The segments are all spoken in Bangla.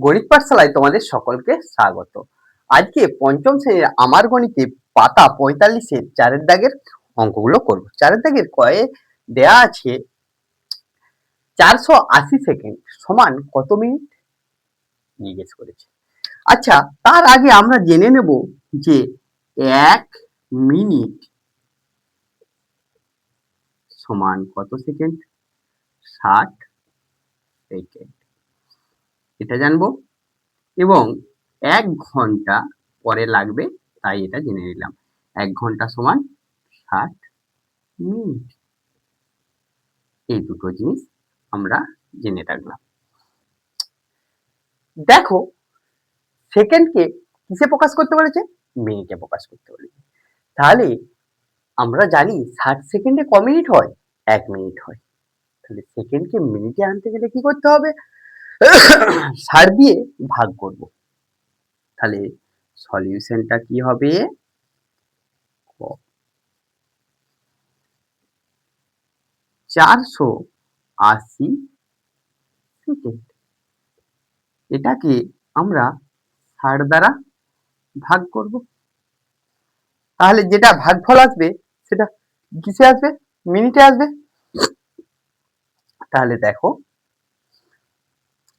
গণিত পাঠশালায় তোমাদের সকলকে স্বাগত। আজকে পঞ্চম শ্রেণীর আমার গণিতে পাতা ৪৫-এর ৪-এর দাগের অঙ্কগুলো করব। ৪-এর দাগের কয়ে দেয়া আছে ৪৮০ সেকেন্ড সমান কত মিনিট জিজ্ঞেস করেছে। আচ্ছা, তার আগে আমরা জেনে নেব যে ১ মিনিট সমান কত সেকেন্ড? ৬০ সেকেন্ড। এটা জানবো এবং ১ ঘন্টা পরে লাগবে, তাই এটা জেনে নিলাম। ১ ঘন্টা সমান ৬০ মিনিট। এই দুটো জিনিস আমরা জেনে রাখলাম। দেখো, সেকেন্ডকে কিসে প্রকাশ করতে বলেছে? মিনিটে প্রকাশ করতে বলেছে। তাহলে আমরা জানি ৬০ সেকেন্ডে ক মিনিট হয়? ১ মিনিট হয়। তাহলে সেকেন্ডকে মিনিটে আনতে গেলে কি করতে হবে? ৬০ দিয়ে ভাগ করব। তাহলে সলিউশনটা কি হবে? ৪৮০ সেকেন্ড। এটাকে আমরা ৬০ দ্বারা ভাগ করব। তাহলে যেটা ভাগফল আসবে সেটা কিসে আসবে? মিনিটে আসবে। তাহলে দেখো,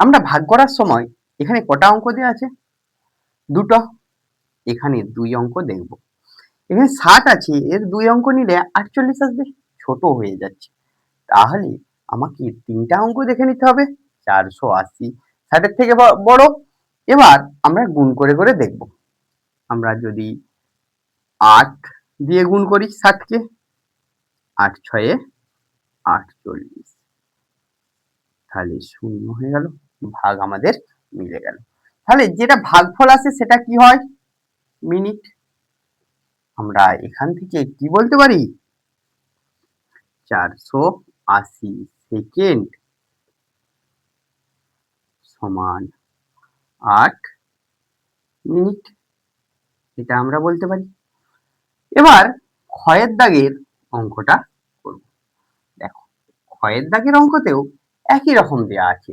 আমরা ভাগ করার সময় এখানে কটা অঙ্ক দেওয়া আছে? দুটো। এখানে ২ অঙ্ক দেখব। এখানে ৬০ আছে, এর ২ অঙ্ক নিলে ৪৮ আসবে, ছোট হয়ে যাচ্ছে। তাহলে আমাকে ৩টা অঙ্ক দেখে নিতে হবে। ৪৮০ ৬০-এর থেকে বড়। এবার আমরা গুণ করে করে দেখব। আমরা যদি ৮ দিয়ে গুণ করি ৬০-কে, ৮ × ৬ = ৪৮। তাহলে ০ হয়ে গেল, ভাগ আমাদের মিলে গেল। তাহলে যেটা ভাগফল আসে সেটা কি হয়? মিনিট। আমরা এখান থেকে কি বলতে পারি? ৪৮০ সেকেন্ড সমান ৮ মিনিট। এটা আমরা বলতে পারি। এবার ক্ষয়ের দাগের অঙ্কটা করব। দেখো, ক্ষয়ের দাগের অঙ্কতেও একই রকম দেয়া আছে।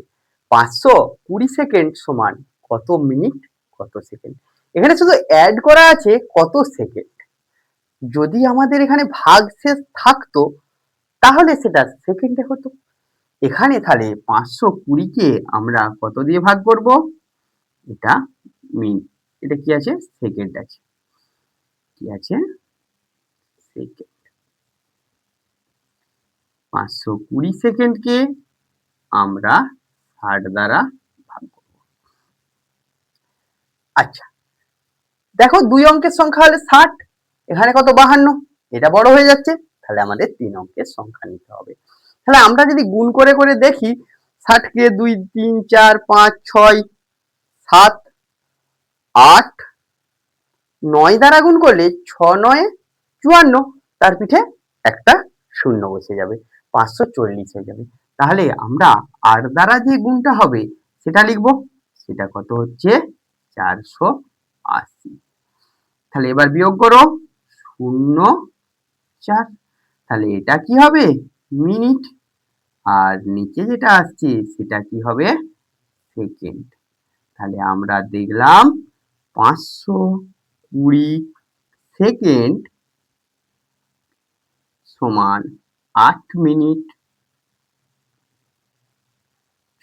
৫২০ সেকেন্ড সমান কত মিনিট কত সেকেন্ড। এখানে শুধু অ্যাড করা আছে কত সেকেন্ড। যদি আমাদের এখানে ভাগশেষ থাকতো তাহলে সেটা সেকেন্ডে হতো। এখানে তাহলে ৫২০-কে আমরা কত দিয়ে ভাগ করব? এটা মিনিট, এটা কি আছে? সেকেন্ড আছে। কি আছে? সেকেন্ড। ৫২০ সেকেন্ডকে আমরা ৬০ দ্বারা ভাগ করব। আচ্ছা, দেখো ২ অঙ্কের সংখ্যা হলে ৬০, এখানে কত? ৫২। এটা বড় হয়ে যাচ্ছে, তাহলে আমাদের ৩ অঙ্কের সংখ্যা নিতে হবে। তাহলে আমরা যদি গুণ করে করে দেখি, ৬০-কে ২, ৩, ৪, ৫, ৬, ৭, ৮, ৯ দ্বারা গুণ করলে ৬-৯ = ৫৪, তার পিঠে একটা শূন্য বসে যাবে, ৫৪০ হয়ে যাবে। তাহলে আমরা ৮ দ্বারা যে গুণটা হবে সেটা লিখব। সেটা কত হচ্ছে? ৪৮০। তাহলে এবার বিয়োগ করো, ০,৪। তাহলে এটা কি হবে? মিনিট। আর নিচে যেটা আসছে সেটা কি হবে? সেকেন্ড। তাহলে আমরা দেখলাম ৫২০ সেকেন্ড সমান ৮ মিনিট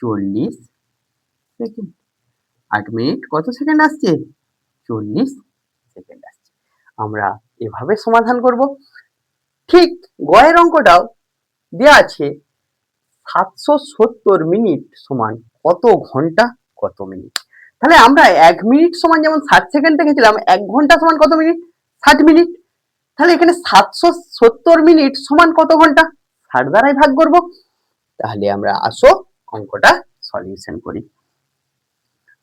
৪০ সেকেন্ড। ৮ মিনিট কত সেকেন্ড আসছে? ৪০ সেকেন্ড আসছে। আমরা এভাবে সমাধান করব। ঠিক গয়ের অঙ্কটাও দেওয়া আছে ৭৭০ মিনিট সমান কত ঘন্টা কত মিনিট। তাহলে আমরা ১ মিনিট সমান যেমন ৬০ সেকেন্ড দেখেছিলাম, ১ ঘন্টা সমান কত মিনিট? ৬০ মিনিট। তাহলে এখানে ৭৭০ মিনিট সমান কত ঘন্টা? ৬০ দ্বারাই ভাগ করব। তাহলে আমরা আসো অঙ্কটা সলিউশন করি।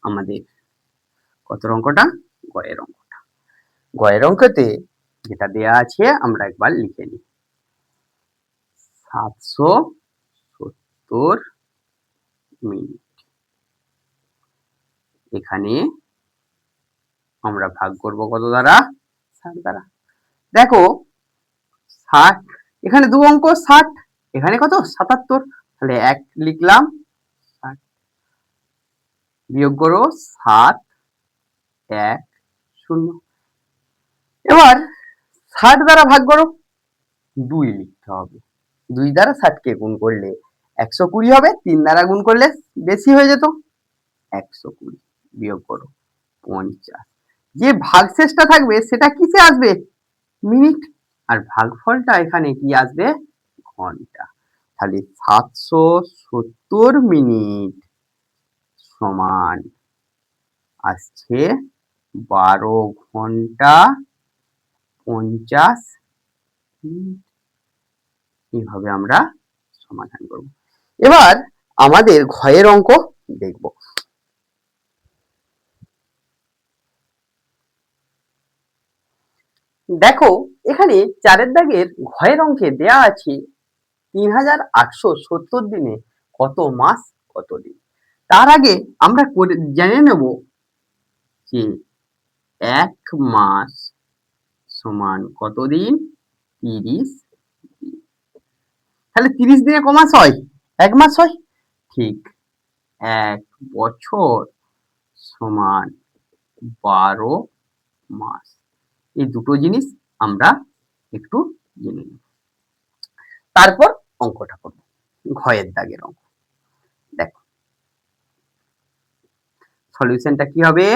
আমাদের কত অঙ্কটা? গয়ের অঙ্কটা। গয়ের অঙ্কতে যেটা দেয়া আছে আমরা একবার লিখে নিই। ৭৭০ মিনিট। এখানে আমরা ভাগ করব কত দ্বারা? ৬০ দ্বারা। দেখো, ৬০, এখানে ২ অঙ্ক ৬০, এখানে কত? ৭৭। তাহলে ১ লিখলাম, বিয়োগ করো 7, 1, 0। এবার 60 দ্বারা ভাগ করো, 2 লিখতে হবে। 2 দ্বারা 60 কে গুণ করলে 120 হবে, 3 দ্বারা গুণ করলে বেশি হয়ে যেত, 120 বিয়োগ করো 50। যে ভাগশেষটা থাকবে সেটা কিসে আসবে? মিনিট। আর ভাগফলটা এখানে কি আসবে? ঘন্টা। তাহলে 770 মিনিট সমান আসছে 12 ঘন্টা 50 মিনিট। এইভাবে আমরা সমাধান করব। এবার আমাদের ঘয়ের অঙ্ক দেখব। দেখো এখানে 4 দাগের ঘয়ের অঙ্কে দেয়া আছে 3870 দিনে কত মাস কত দিন। তার আগে আমরা জেনে নেব যে 1 মাস সমান কত দিন? 30 দিন। তাহলে 30 দিনে ক মাস হয়? 1 মাস হয়। ঠিক 1 বছর সমান 12 মাস। এই দুটো জিনিস আমরা একটু জেনে নিই। তারপর অঙ্কটা করব, ঘয়ের দাগের অঙ্ক। দেখো সলিউশনটা কি হবে?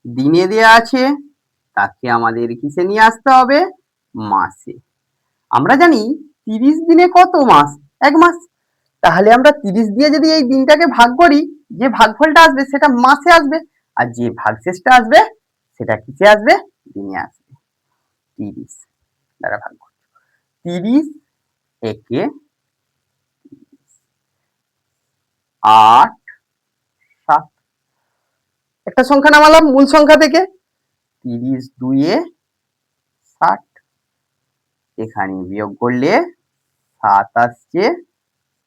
দিনে দেয়া আছে, তাকে আমাদের কিসে নিয়ে আসতে হবে? মাসে। আমরা জানি 30 দিনে কত মাস? 1 মাস। তাহলে আমরা 30 দিয়ে যদি এই দিনটাকে ভাগ করি, যে ভাগফলটা আসবে সেটা মাসে আসবে, আর যে ভাগশেষটা আসবে সেটা কিসে আসবে? দিনে আসবে। 30 দ্বারা ভাগ করব। 30 একে 8, 7। একটা সংখ্যা নামালাম মূল সংখ্যা থেকে, 30 2 60। এখানে বিয়োগ করলে 7 আসছে,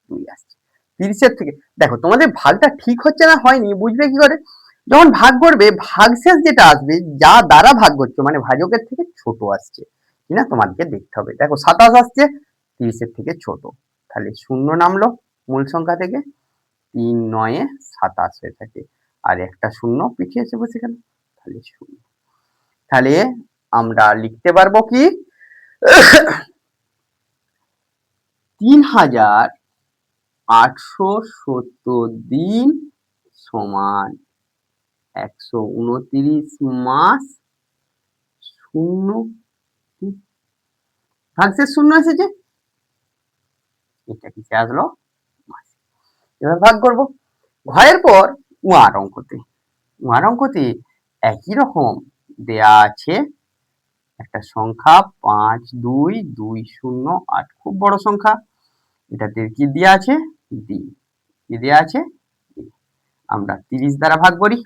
2 আসছে। 30 থেকে দেখো তোমাদের ভাগটা ঠিক হচ্ছে না হয়নি বুঝবে কি করে? যখন ভাগ করবে ভাগশেষ যেটা আসবে, যা দ্বারা ভাগ করছো মানে ভাজকের থেকে ছোট আসছে কিনা তোমাদেরকে দেখতে হবে। দেখো 27 আসছে, 30 থেকে ছোট, তাহলে 0 নামলো মূল সংখ্যা থেকে, 3 9 27 হয়ে থাকে, আর একটা 0 পিছিয়ে এসে বসে গেল, তাহলে 0। তাহলে আমরা লিখতে পারবো কি 3870 দিন সমান 129 মাস 0। ভাগশেষ 0 এসেছে, এটা কিসে আসলো? মাস। এবার ভাগ করব। ঘয়ের পর উয়ার অঙ্কতে, উয়ার অঙ্কতে একই রকম দেয়া আছে একটা সংখ্যা 5228। খুব বড় সংখ্যা, এটাতে কি দেয়া আছে? দিন। কি দেয়া আছে? আমরা 30 দ্বারা ভাগ করি।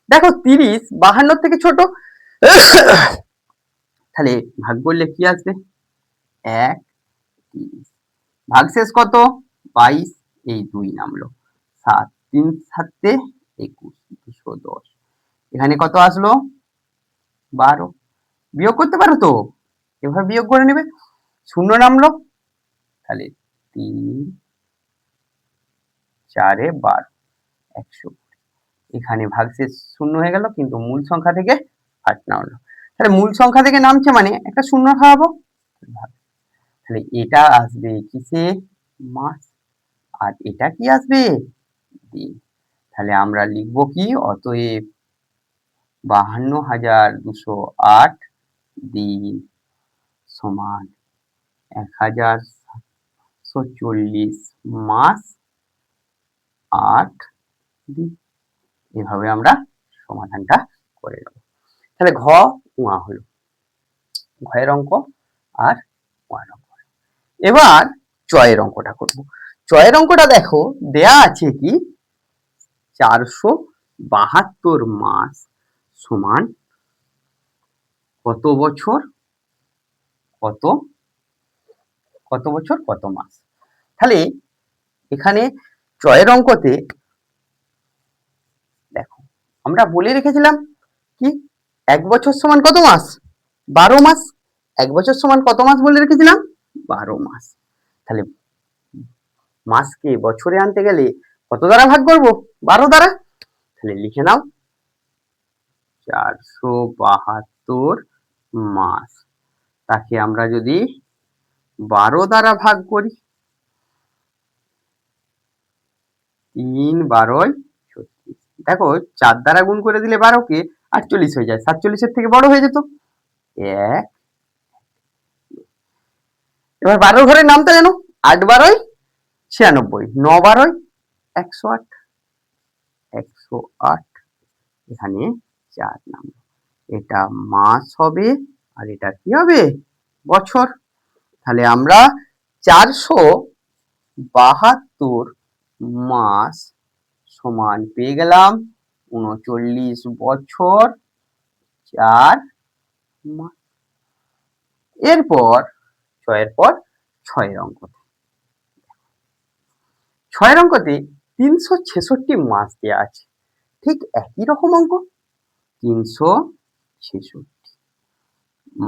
দেখো 30 52 থেকে ছোট, তাহলে ভাগ করলে কি আসবে? 1 30। ভাগশেষ কত? 22, এই 2 নামলো, 7 3 7 21 210। এখানে কত আসলো? 12। বিয়োগ করতে পারো তো, এভাবে বিয়োগ করে নেবে। 0 নামলো, তাহলে 3 4 12 100। এখানে ভাগশেষ 0 হয়ে গেল, কিন্তু মূল সংখ্যা থেকে 8 নামলো। তাহলে মূল সংখ্যা থেকে নামছে মানে একটা 0 খাওয়াবো, তাহলে এটা আসবে কিসে? মাস। আর এটা কি আসবে? দিন। তাহলে আমরা লিখব কি? অতএব 52,208 দিন সমান 1740 মাস 8 দিন। এভাবে আমরা সমাধানটা করে নেব। তাহলে ঘ উয়া হলো ঘয়ের অঙ্ক আর উয়ার অঙ্ক। এবার চয়ের অঙ্কটা করব। চয়ের অঙ্কটা দেখো দেয়া আছে কি 472 মাস সমান কত বছর কত কত বছর কত মাস। তাহলে এখানে চয়ের অঙ্কতে দেখো আমরা বলে রেখেছিলাম কি 1 বছর সমান কত মাস? 12 মাস। 1 বছর সমান কত মাস বলে রেখেছিলাম? 12 মাস। তাহলে মাসকে বছরে আনতে গেলে কত দ্বারা ভাগ করব? 12 দ্বারা। তাহলে লিখে নাও 472 মাস। তাকে আমরা যদি 12 দ্বারা ভাগ করি, 3 12 36। দেখো 4 দ্বারা গুণ করে দিলে 12 কে 48 হয়ে যায়, 47 থেকে বড় হয়ে যেত। 1। এবার 12 ঘরের নামটা জানো? 8 12 96, 9 12 108, 108। এখানে 4 নাম। এটা মাস হবে আর এটা কি হবে? বছর। তাহলে আমরা 472 মাস সমান পেয়ে গেলাম 39 বছর 4 মাস। এরপর 6-এর পর 6-এর অঙ্কতে, 6-এর অঙ্কতে 366 মাস দেওয়া আছে। ঠিক একই রকম অঙ্ক, 366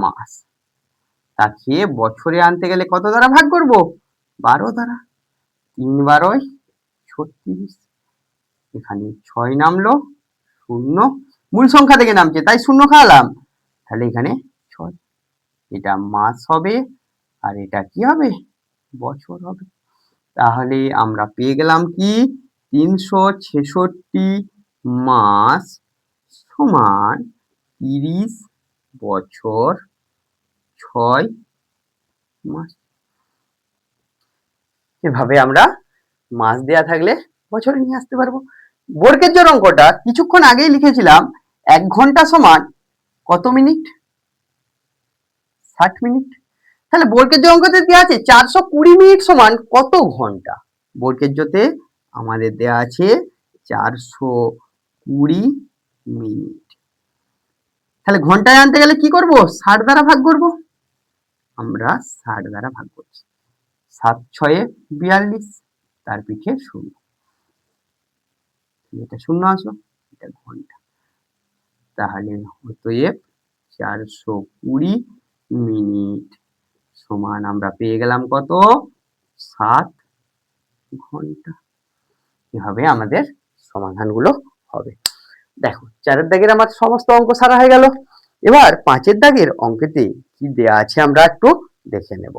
মাস। তাকে বছরে আনতে গেলে কত দ্বারা ভাগ করব? 12 দ্বারা। 3 12 36। এখানে 6 নামলো, 0 মূল সংখ্যা থেকে নামছে তাই 0 খাওয়ালাম। তাহলে এখানে 6। এটা মাস হবে আর এটা কি হবে? বছর হবে। তাহলে আমরা পেয়ে গেলাম কি 366 মাস সমান 30 বছর 6 মাস। এভাবে আমরা মাস দেয়া থাকলে বছরে নিয়ে আসতে পারবো। বর্গের জোড় অঙ্কটা কিছুক্ষণ আগেই লিখেছিলাম, 1 ঘন্টা সমান কত মিনিট? 60 মিনিট। তাহলে বর্গের জোড় অঙ্কতে দেওয়া আছে 420 মিনিট সমান কত ঘন্টা? বর্গের জোতে আমাদের দেওয়া আছে 420 মিনিট। তাহলে ঘন্টায় আনতে গেলে কি করব? 60 দ্বারা ভাগ করব। আমরা 60 দ্বারা ভাগ করছি। 7 6 42, তার পিঠে 0। এটা 0 আসলো, এটা ঘন্টা। তাহলে অতএব 420 মিনিট সমান আমরা পেয়ে গেলাম কত? 7 ঘন্টা। এভাবে আমাদের সমাধানগুলো হবে। দেখো 4-এর দাগের আমার সমস্ত অঙ্ক সারা হয়ে গেল। এবার 5-এর দাগের অঙ্কেতে কি দেয়া আছে আমরা একটু দেখে নেব।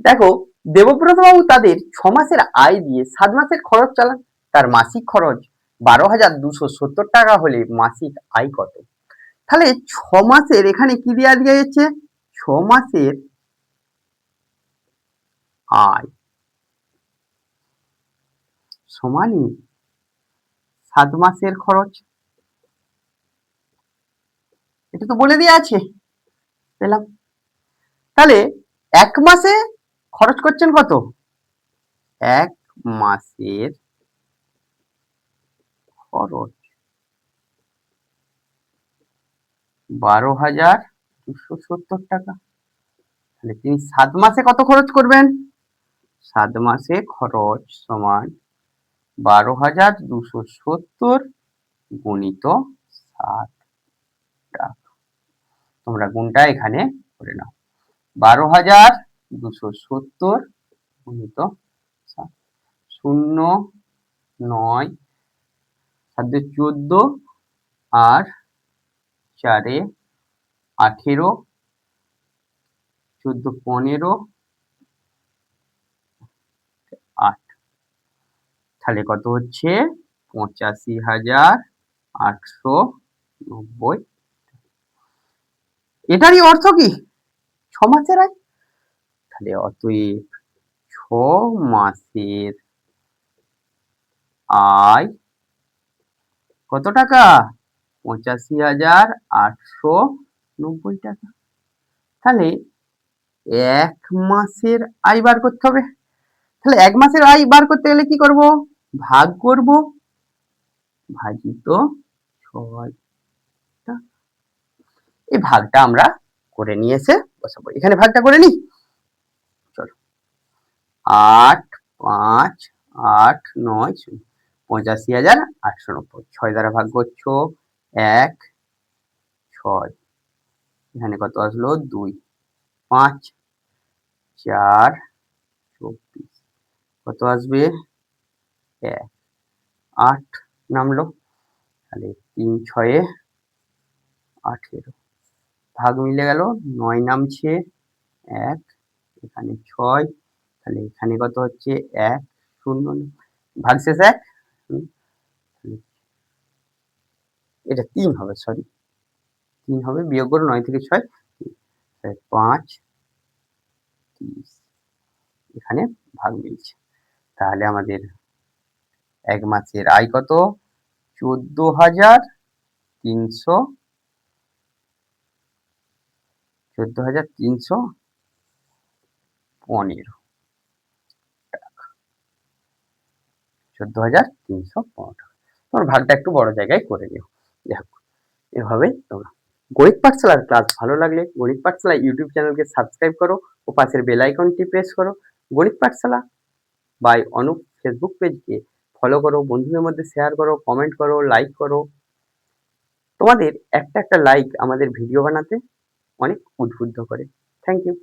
দেখো দেবব্রত বাবু তাদের 6 মাসের আয় দিয়ে 7 মাসের খরচ চালান। তার মাসিক খরচ 12,270 টাকা হলে মাসিক আয় কত? তাহলে 6 মাসের এখানে কি দেয়া দিয়েছে? 6 মাসের আয় সমানই 7 মাসের খরচ। এটা তো বলে দেওয়া আছে, পেলাম। তাহলে 1 মাসে খরচ করছেন কত? 1 মাসের খরচ 12,270 টাকা। তাহলে তিনি 7 মাসে কত খরচ করবেন? 7 মাসে খরচ সমান 12,270 গুণিত 7 টাকা। তোমরা গুণটা এখানে করে নাও। 12,270 গুণিত 7, 0 9 7 14 আর 4 18, 14 15 8। তাহলে কত হচ্ছে? 85,890। এটারই অর্থ কি? 6 মাসের আয়। তাহলে অতএব 6 মাসের আয় কত টাকা? 85,890 টাকা। তাহলে 1 মাসের আয় বার করতে হবে। তাহলে 1 মাসের আয় বার করতে গেলে কি করব? ভাগ করব, ভাজিত 6। এই ভাগটা আমরা করে নিয়ে এসে বসাবো। এখানে ভাগটা করে নিই। চলো 8 5 8 9 0, 85,890। 6 দ্বারা ভাগ করছো 1 6, এখানে কত আসলো? 2 5 4 24, কত আসবে 1, 8 নামলো, তাহলে 3 6 18, ভাগ মিলে গেল, 9 নামছে, 1 এখানে 6, তাহলে এখানে কত হচ্ছে 1 0, ভাগশেষ 1, এটা 3 হবে, সরি 3 হবে, বিয়োগ করো 9 থেকে 6, 5 30, এখানে ভাগ মিলছে। তাহলে আমাদের এক মাসের আয় কত? 14,300, 14,315 টাকা, 14,315 টাকা। তোমার ভাগটা একটু বড় জায়গায় করে নিও। দেখো এভাবে তোমরা গণিত পাঠশালার ক্লাস ভালো লাগলে গণিত পাঠশালা ইউটিউব চ্যানেলকে সাবস্ক্রাইব করো ও পাশের বেল আইকনটি প্রেস করো। গণিত পাঠশালা বাই অনুপ ফেসবুক পেজকে ফলো করো, বন্ধুদের মধ্যে শেয়ার করো, কমেন্ট করো, লাইক করো। তোমাদের একটা লাইক আমাদের ভিডিও বানাতে অনেক উদ্বুদ্ধ করে। Thank you.